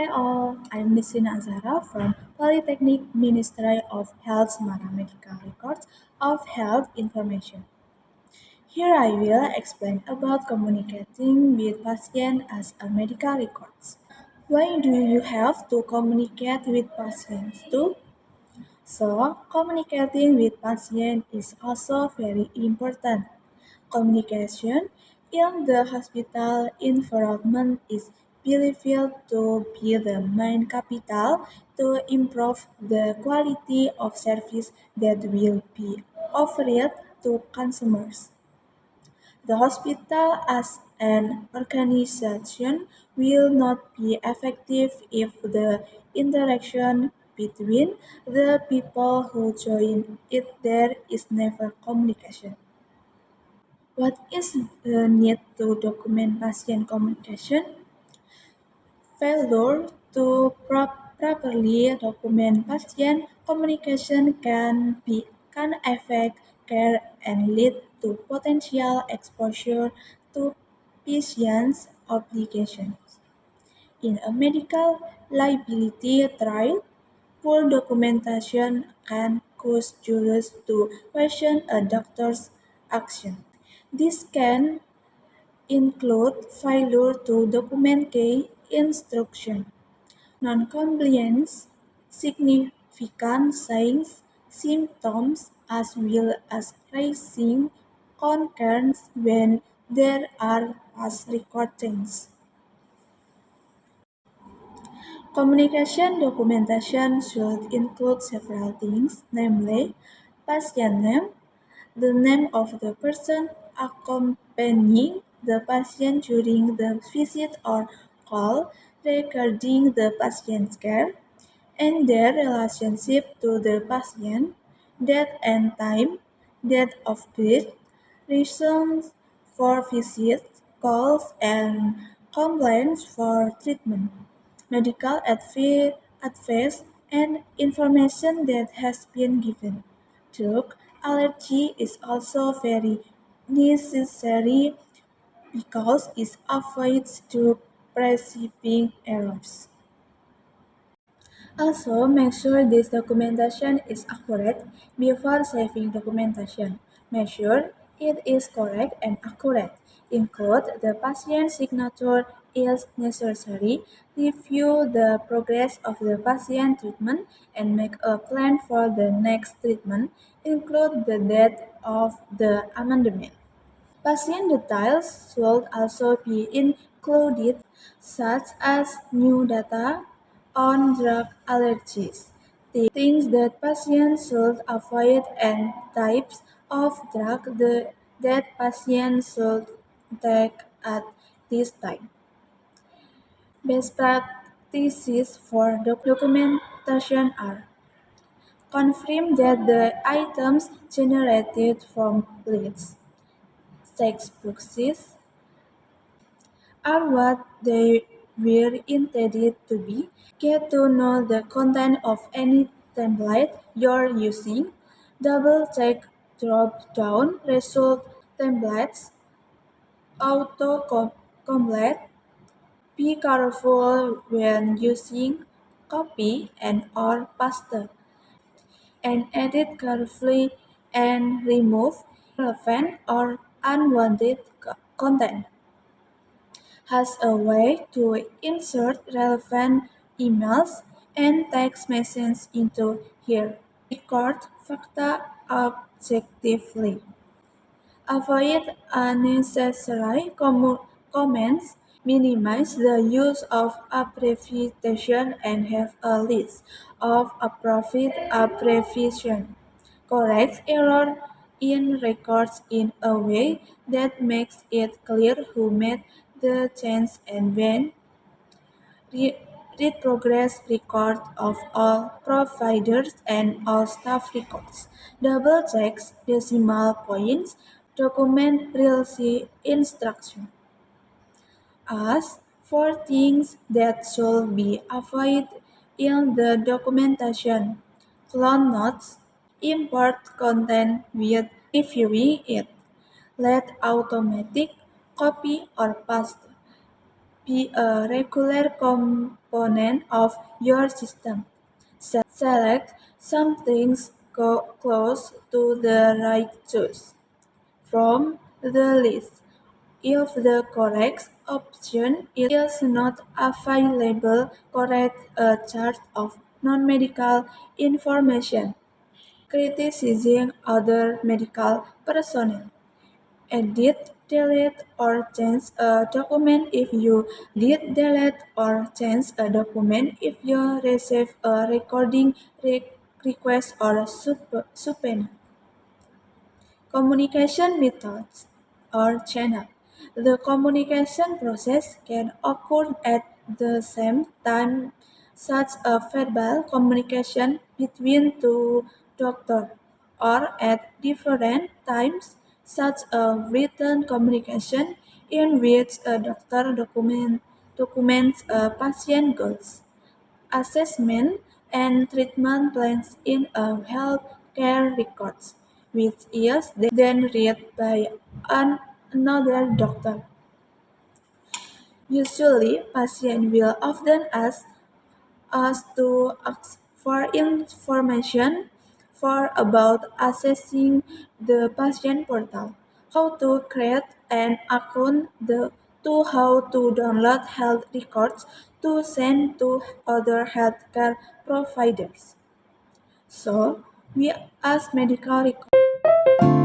Hi all, I'm Nisina Azara from Polytechnic Ministry of Health Mara Medical Records of Health Information. Here I will explain about communicating with patients as a medical records. Why do you have to communicate with patients too? So, communicating with patients is also very important. Communication in the hospital environment is believed to be the main capital to improve the quality of service that will be offered to consumers. The hospital as an organization will not be effective if the interaction between the people who join it there is never communication. What is the need to document patient communication? Failure to properly document patient communication can affect care and lead to potential exposure to patients' obligations. In a medical liability trial, poor documentation can cause jurors to question a doctor's action. This can include failure to document key instructions, non-compliance, significant signs, symptoms, as well as raising concerns when there are past recordings. Communication documentation should include several things, namely patient name, the name of the person accompanying the patient during the visit or call regarding the patient's care, and their relationship to the patient, date and time, date of birth, reasons for visits, calls, and complaints for treatment, medical advice, and information that has been given. Drug allergy is also very necessary because it avoids drug prescribing errors. Also, make sure this documentation is accurate before saving documentation. Make sure it is correct and accurate. Include the patient's signature is necessary. Review the progress of the patient treatment and make a plan for the next treatment. Include the date of the amendment. Patient details should also be included, such as new data on drug allergies, things that patients should avoid, and types of that patients should take at this time. Best practices for documentation are: confirm that the items generated from leads, textbooks, are what they were intended to be. Get to know the content of any template you're using. Double check drop down result templates, autocomplete. Be careful when using copy and or paste, and edit carefully and remove irrelevant or unwanted content. Has a way to insert relevant emails and text messages into here. Record facta objectively. Avoid unnecessary comments. Minimize the use of abbreviation and have a list of appropriate abbreviation. Correct error in records in a way that makes it clear who made the change and when. Re- Read progress record of all providers and all staff records. Double checks decimal points. Document policy instruction. Ask for things that should be avoided in the documentation. Clone notes. Import content with reviewing it. Let automatic copy or paste. be a regular component of your system. Select something close to the right choice from the list. If the correct option is not available, correct a chart of non-medical information. Criticizing other medical personnel. Edit, delete, or change a document if you did delete or change a document if you receive a recording request or subpoena. Communication methods or channel. The communication process can occur at the same time, such as verbal communication between two doctors, or at different times, such as written communication in which a doctor documents a patient goals. Assessment and treatment plans in a healthcare records, which is then read by another doctor. Usually, patients will often ask us to ask for information for about accessing the patient portal, how to create an account, to how to download health records to send to other healthcare providers. So, we ask medical records.